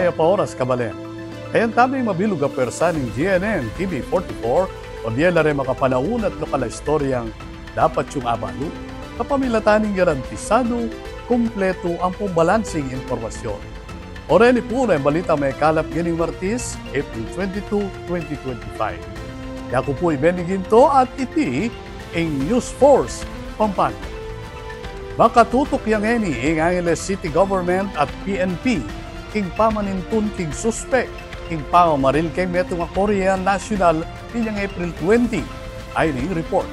Maya pa oras kabalen. Ayan taming mabilog a persa ng GNN TV44 pabyela rin makapanaun at lokal istoryang dapat yung abalo kapamilataning garantisado kumpleto ang pambalansing informasyon. Oreli po na yung balita may kalap gining Martis, April 22, 2025. Yaku po ibeniginto at iti ang News Force Pampanga. Makatutok yang eni ang Angeles City Government at PNP king pamanintun king suspect king pamamaril kay metong Korean National inyang April 20 ay ning report.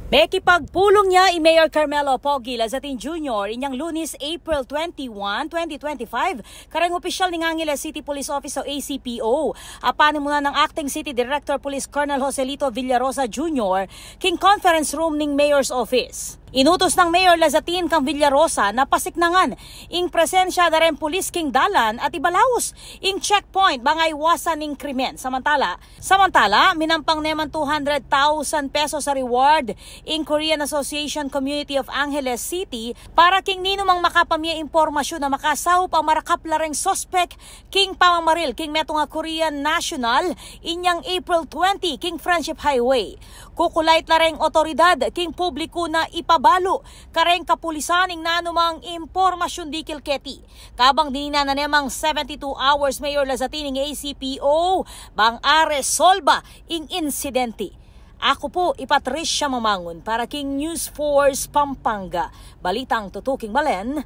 May kipagpulong niya Mayor Carmelo Pogi Lazatin Jr. inyang Lunes, April 21, 2025. Karang opisyal ng Angeles City Police Office o ACPO. Apanin muna ng Acting City Director Police Colonel Joselito Villarosa Jr. king conference room ng Mayor's Office. Inutos ng Mayor Lazatin kang Villarosa na pasiknangan ing presensya na rin pulis king dalan at ibalaos ing checkpoint bangay iwasan ing krimen. Samantala, minampang neman 200,000 pesos sa reward ing Korean Association Community of Angeles City para king ninumang makapamya impormasyon na makasaw pa marakap lareng suspect king pamamaril king metong Korean National inyang April 20 king Friendship Highway. Kukulait lareng otoridad king publiko na ipabalo kareng kapulisan ing nanumang impormasyon di kilketi. Kabang dinina na nemang 72 hours Mayor Lazatin ing ACPO bang aresolba ing insidente. Ako po Patricia Mamangon para king News Force Pampanga. Balitang tutuking malen.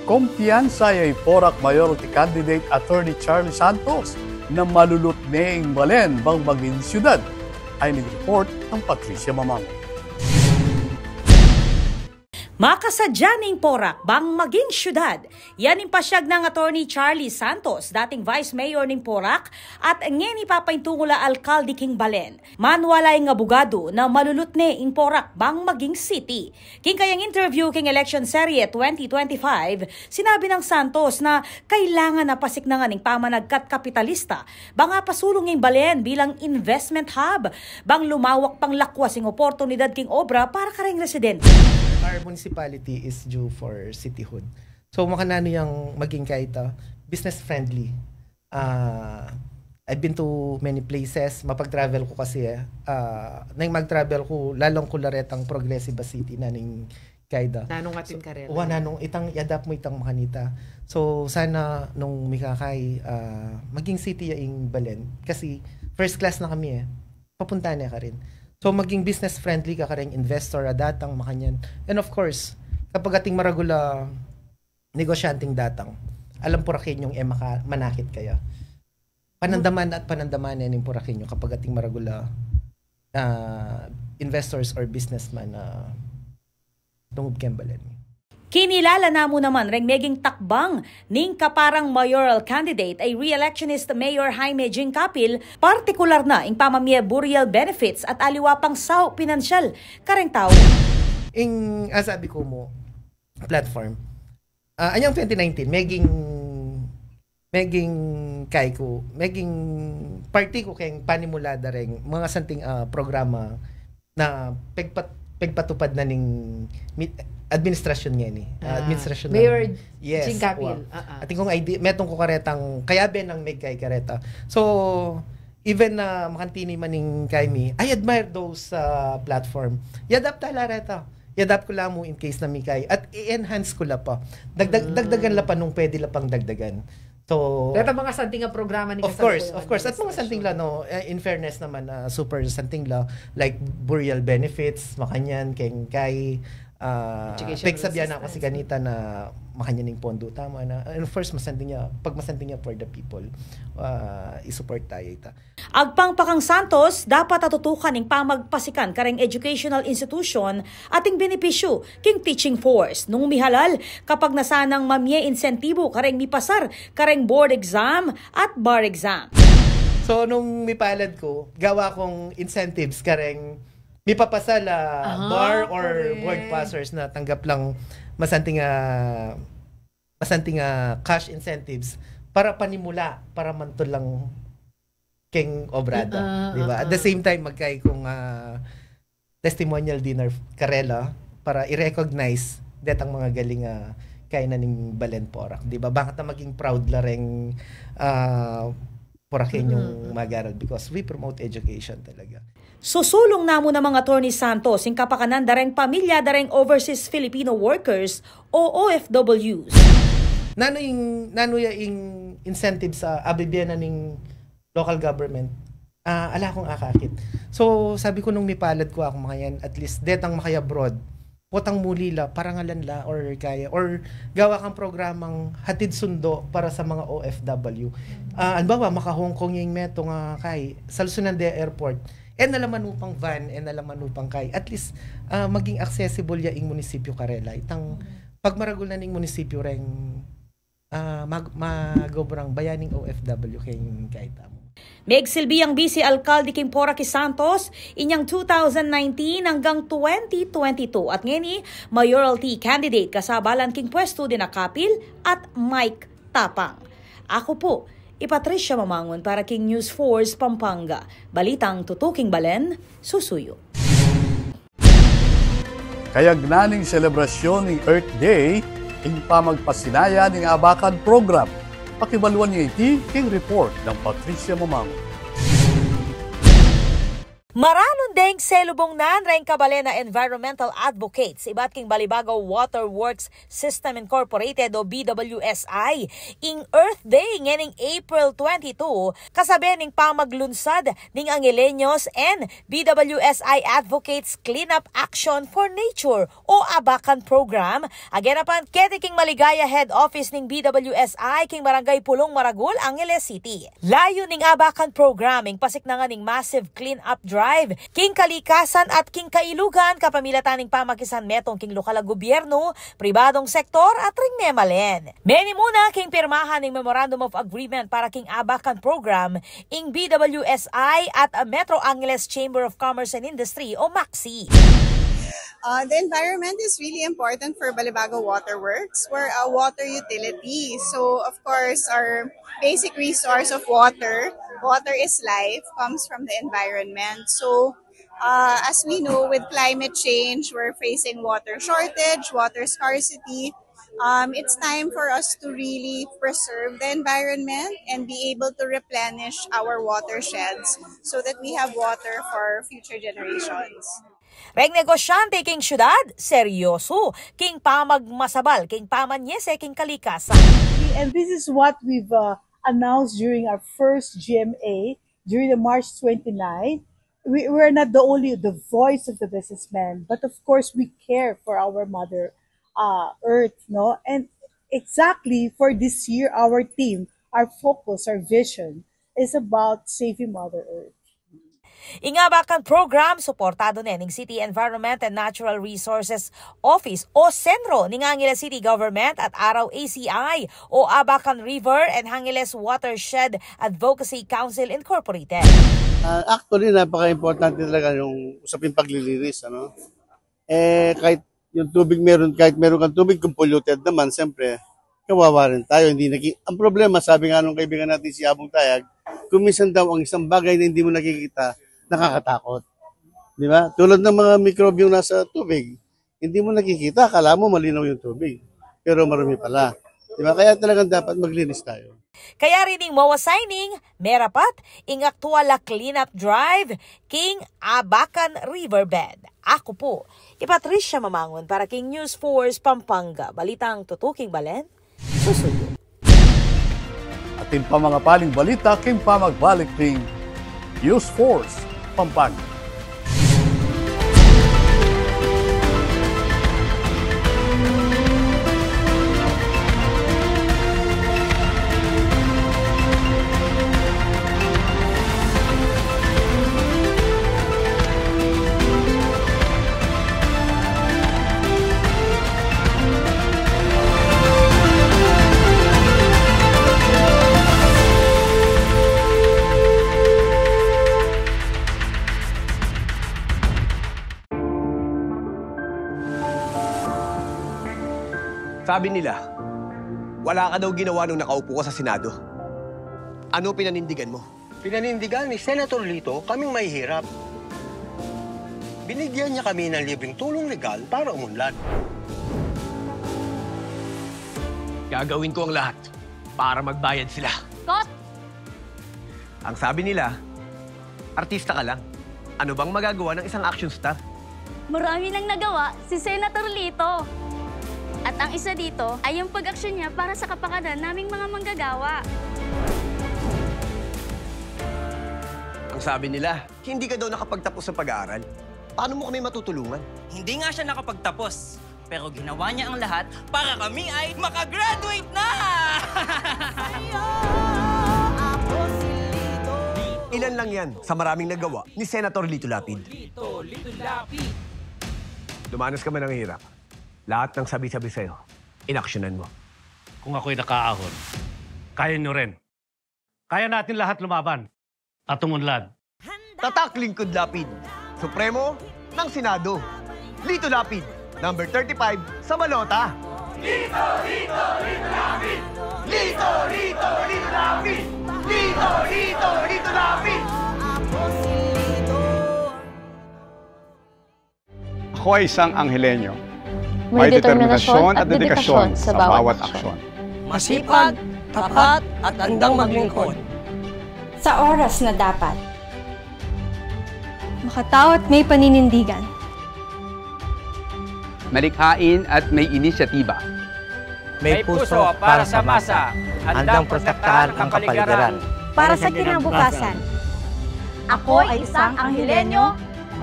Kumpiyansa ay Porac Mayoralty Candidate Attorney Charlie Santos na malulot ning Balen bang maging syudad ay nag-report ng Patricia Mamangon. Makasadya ning Porac bang maging syudad. Yan ang pasyag ng Attorney Charlie Santos, dating Vice Mayor ng Porac at ngayon ipapaintungula Alcalde king Balen. Manwalay ng abogado na malulot ni ing Porac bang maging city. King kayang interview king election serye 2025, sinabi ng Santos na kailangan na pasiknangan ng pamanagkat kapitalista bang pasulong ing Balen bilang investment hub bang lumawak pang lakwas ing oportunidad king obra para kareng residente. Our municipality is due for cityhood. So makanano yung maging kahit business friendly. I've been to many places. Mapag-travel ko kasi nang mag-travel ko lalong kularetang progressive city na ning kaida. Nanong atin karela. Nanong itang i-adapt mo itang makanita. So sana nung mikakay maging city yung Balen kasi first class na kami papunta na ka rin. So maging business friendly ka kareng investor datang makanyan. And of course, kapag ating maragula negosyanteng datang, alam purakin yung manakit kaya. Panandaman at panandaman yan yung purakin yung kapag ating maragula investors or businessman na tungod kembalen. Kinilala na mo naman ring meging takbang ning kaparang mayoral candidate ay re-electionist Mayor Jaime Jing Capil, partikular na ing pamamie burial benefits at aliwapang saw pinansyal kareng tao. Ing asabi ko mo platform. Anyang 2019 meging kay ko, meging party ko kay panimulada ring mga santing programa na pagpatupad na ning administrasyon niya ni. Administrasyon Mayor yes, Jing Capil. Ating kong idea, metong ko karetang kaya ben ang meg kay kareta. So even na makantini maning kay mi, I admire those platform. Yadap tala reta. Yadap ko lang mo in case na mi kay at i-enhance ko la pa. Dagdagan la pa nung pwede la pang dagdagan. So pero mga santing nga programa ni of course. At mga santing la no, in fairness naman super santing la like burial benefits makanyan kay pagsabihan na kasi ganita na makanyaning pondo tama na and of course masanting niya pag masanting niya for the people i-support tayo ita. Agpang pakang Santos dapat atutukan ning pamagpasikan kareng educational institution ating benepisyo king teaching force nung mihalal kapag nasanang mamye insentibo kareng mipasar kareng board exam at bar exam. So nung mipalad ko gawa kong incentives kareng may papasala bar or board passers na tanggap lang masanting cash incentives para panimula para manto lang king obrada, di ba? At the same time magkay kong testimonial dinner karela para i-recognize detang mga galing kainan ng Balen Porac, di ba? Bakit na maging proud la ring Poraceñong mag-aral because we promote education talaga. Susulong namo na mga Attorney Santos, yung kapakanan dareng pamilya, dareng overseas Filipino workers o OFWs. Nano yung incentive sa abibiyana ng local government, ala akong akakit. So, sabi ko nung mipalad ko ako mga yan, at least detang makaya abroad, potang muli la, parangalan la, or kaya, or gawa kang programang hatid sundo para sa mga OFW. Anbawa, maka-Hong Kong yung meto nga kay, sa Luzon Airport, nalaman upang van, nalaman upang kay, at least, maging accessible ya ing munisipyo Karela. Itang, pagmaragul na ning munisipyo ring, magobrang bayaning OFW kayong kahit amo. Megsilbi ang Vice Alcalde King Porac Santos inyang 2019 hanggang 2022 at ngeni mayoralty candidate kasabalan king pwesto din Kapil at Mike Tapang. Ako po, Patricia Mamangon para King News Force Pampanga. Balitang tutuking Balen, susuyo. Kayagnaning selebrasyon ng Earth Day, ing pamagpasinaya ng Abakan Program. Pakibaluan niya iti king report ng Patricia Mamangon. Maranon deng selubong nan raing kabalena environmental advocates ibat king Balibago Water Works System Incorporated o BWSI ing Earth Day ngening April 22 kasabi ning pamaglunsad ning Angileños and BWSI Advocates Cleanup Action for Nature o Abakan Program aganapan kete king Maligaya Head Office ning BWSI king Barangay Pulong Maragul, Angeles City. Layo ning Abakan Program ing pasiknangan ning massive cleanup drive king kalikasan at king kailugan kapamilataning pamakisan metong king lokal na gobyerno, pribadong sektor at ring memalen. Meni muna king pirmahan ng Memorandum of Agreement para king Abakan Program ing BWSI at Metro Angeles Chamber of Commerce and Industry o MACSI. The environment is really important for Balibago Water Works. We're a water utility. So, of course, our basic resource of water is life, comes from the environment. So, as we know, with climate change, we're facing water shortage, water scarcity. It's time for us to really preserve the environment and be able to replenish our watersheds so that we have water for future generations. Reng negosyante king syudad, seryoso, king pamagmasabal, king pamanyese, king kalikasan. And this is what we've announced during our first GMA, during the March 29. We're not the voice of the businessman, but of course we care for our Mother Earth, no? And exactly for this year, our theme, our focus, our vision is about saving Mother Earth. Ingabakan Program, suportado ning City Environment and Natural Resources Office o Senro ning Angeles City Government at Araw ACI o Abakan River and Angeles Watershed Advocacy Council Incorporated. Actually, napaka-importante talaga yung usapin paglilinis. Ano? Kahit yung tubig kahit meron kang tubig kung polluted naman, siyempre, kawawa rin tayo. Ang problema, sabi nga nung kaibigan natin si Abong Tayag, kung minsan daw ang isang bagay na hindi mo nakikita, nakakatakot. Di ba? Tulad ng mga mikrobyo nasa tubig, hindi mo nakikita, akala mo malinaw yung tubig. Pero marami pala. Di ba? Kaya talagang dapat maglinis tayo. Kaya rin yung mawasigning, merapat, ing aktual na cleanup drive, king Abakan Riverbed. Ako po, Patricia Mamangon para King News Force Pampanga. Balitang tutuking Balen, susuyo. Atin pa mga paling balita, king pamagbalik ning News Force Pampanga. Sabi nila, wala ka daw ginawa nung nakaupo ka sa Senado. Ano pinanindigan mo? Pinanindigan ni Senator Lito kaming mahihirap. Binigyan niya kami ng libreng tulong legal para umunlad. Gagawin ko ang lahat para magbayad sila. Kot! Ang sabi nila, artista ka lang. Ano bang magagawa ng isang action star? Marami nang nagawa si Senator Lito. At ang isa dito ay yung pag-aksyon niya para sa kapakanan naming mga manggagawa. Ang sabi nila, hindi ka daw nakapagtapos sa pag-aaral. Paano mo kami matutulungan? Hindi nga siya nakapagtapos, pero ginawa niya ang lahat para kami ay makagraduate na! Ilan lang yan sa maraming nagawa ni Senator Lito Lapid. Lito Lapid. Dumanas ka man ng hirap. Lahat ng sabi-sabi sa'yo, inaksyonan mo. Kung ako'y nakaahon, kaya nyo rin. Kaya natin lahat lumaban at tumunlad. Tatak Lingkod Lapid, Supremo ng Senado. Lito Lapid, number 35 sa Malota. Lito, Lito, Lito Lapid! Lito, Lito, Lito Lapid! Lito, Lito, Lito Lapid! Ako ay isang Anghelenyo. May determinasyon at dedikasyon sa bawat aksyon. Masipag, tapat at handang maglingkod. Sa oras na dapat. Makatao at may paninindigan. Malikhain at may inisyatiba. May puso para sa masa, handang protektahan ang kapaligiran. Para sa kinabukasan. Ako ay isang Anghelenyo.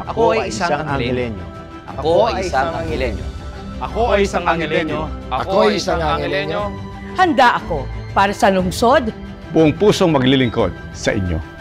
Ako ay isang Anghelenyo. Ako ay isang Anghelenyo. Ako ay isang Anghelenyo. Ako ay isang Anghelenyo. Handa ako para sa lungsod. Buong pusong maglilingkod sa inyo.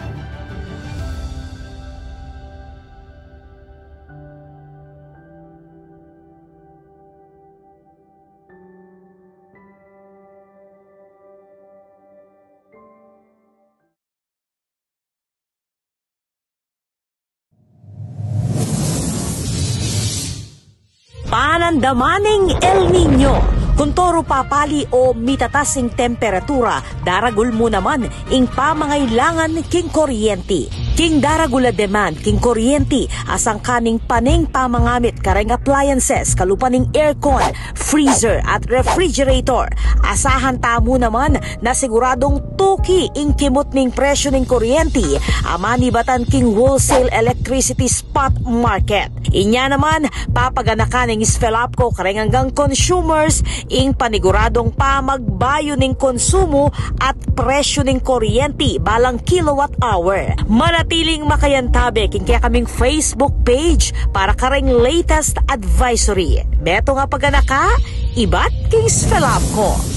Panandamaning El Nino. Kung toro papali o mitatasing temperatura, daragul mo naman ing pamangailangan king kuryente. King daragula demand king kuryente asang kaning paning pamangamit kareng appliances kalupaning aircon, freezer at refrigerator. Asahan tamo naman na siguradong tuki ing kimot ning presyo ning kuryente amani batan king wholesale electricity spot market. Inya naman papaganakan ing Sfelapco kareng hanggang consumers ing paniguradong pamagbayo ning konsumo at presyo ning kuryente balang kilowatt hour. Manatiling makayantabe king kaya kaming Facebook page para kareng latest advisory. Beto nga paganaka, ibat king Sfelapco.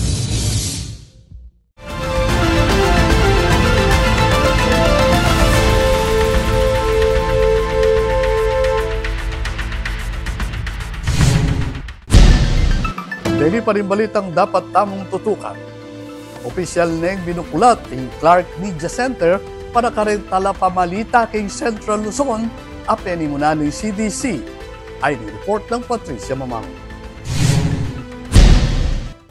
Dili pa rin balitang dapat tamong tutukan. Opisyal neng binukulat king Clark Media Center para karin talapamalita king Central Luzon apeni muna ng CDC. Ay ni-report ng Patricia Mamang.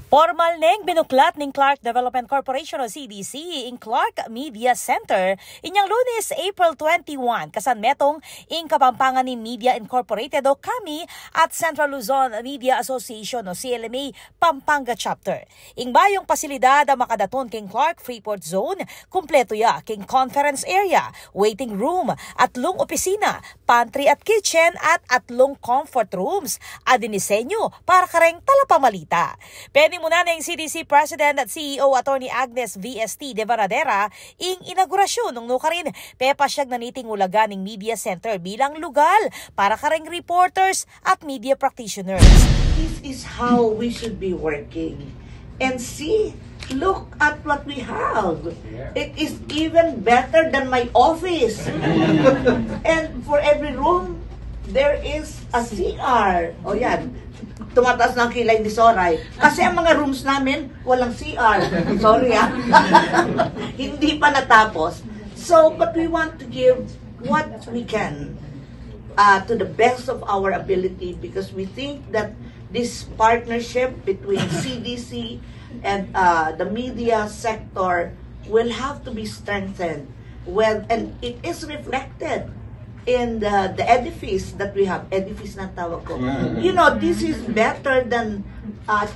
Formal neng binuklat ng Clark Development Corporation o CDC in Clark Media Center inyang Lunes, April 21 kasan metong ing kapampangan ni Media Incorporated o KAMI at Central Luzon Media Association o CLMA Pampanga Chapter. Ing bayong pasilidad ang makadaton king Clark Freeport Zone, kumpleto ya king conference area, waiting room, atlong opisina, pantry at kitchen at atlong comfort rooms. Adinisenyo para kareng talapamalita. Pwede muna ng CDC President at CEO Attorney Agnes VST de Varadera ing inaugurasyon ng nukarin pepasyag na niting ulaga ng Media Center bilang lugar para kareng reporters at media practitioners. This is how we should be working. And see, look at what we have. It is even better than my office. And for every room, there is a CR. O yan. Tumataas ng kilay ni Soray. Kasi ang mga rooms namin, walang CR. Sorry Hindi pa natapos. So, but we want to give what we can to the best of our ability because we think that this partnership between CDC and the media sector will have to be strengthened. Well, and it is reflected in the edifice that we have. Edifice na tawag ko. You know, this is better than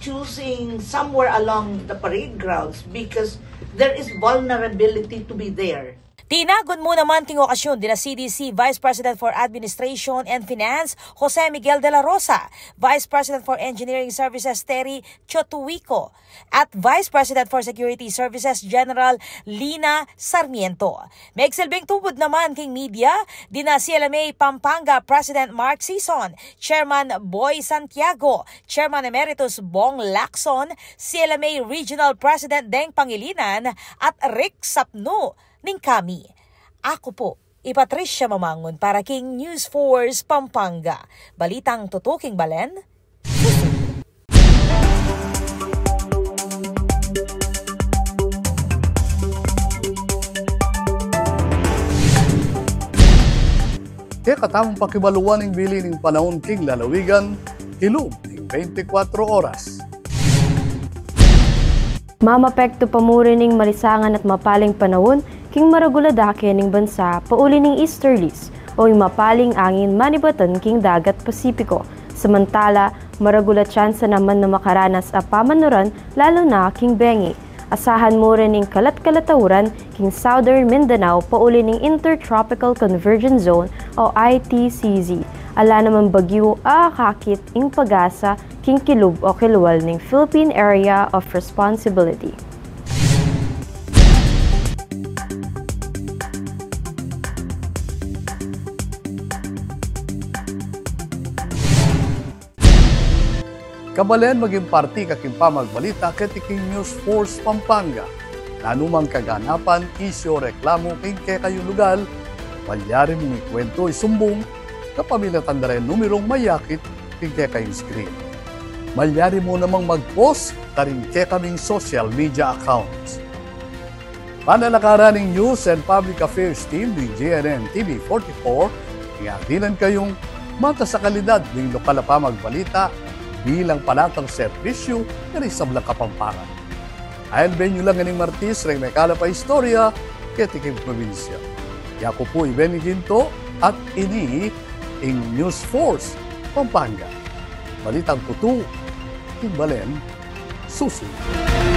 choosing somewhere along the parade grounds because there is vulnerability to be there. Tinagon mo naman ting okasyon dina CDC Vice President for Administration and Finance Jose Miguel de la Rosa, Vice President for Engineering Services Terry Chotuico, at Vice President for Security Services General Lina Sarmiento. May silbing tubod naman king media dina CLMA Pampanga President Mark Sison, Chairman Boy Santiago, Chairman Emeritus Bong Lacson, CLMA Regional President Deng Pangilinan at Rick Sapno ning kami. Ako po, Patricia Mamangon para King News Force Pampanga. Balitang tutuking Balen. Kaya katamang pakibaluan ng bili ng panahon king lalawigan, kilom ng 24 oras. Mamapekto pa mo rin ng malisangan at mapaling panahon king maraguladake ning bansa pauli ning easterlies o yung mapaling angin manibatan king dagat Pasipiko. Samantala, maragula tsansa naman na makaranas a pamanuran lalo na king Bengi. Asahan mo rin ning kalat-kalatauran king Southern Mindanao pauli ning Intertropical Convergence Zone o ITCZ. Ala naman bagyo aakakit ing pag-asa king kilub o kilwal ning Philippine Area of Responsibility. Kabalen maging parti kaking pamagbalita ketiking News Force Pampanga. Nanumang kaganapan, isyo, reklamo, king kayo lugal, palyari mong ikwento isumbong, kapamilatan na rin numerong mayakit, king kayong screen. Malyari mo namang mag-post, karing kaming social media accounts. Panalakaran ng News and Public Affairs Team ng GNN TV 44, ingatinan kayong mata sa kalidad ng lokal na pamagbalita, bilang panatang servisyo na isablang kapampangan. Ayon benyo lang ganing Martis, rin may kalapay istorya, ketiking probinsya. Yako po ibeniginto at ini ing News Force Pampanga. Balitang tutu, Balen, susunod.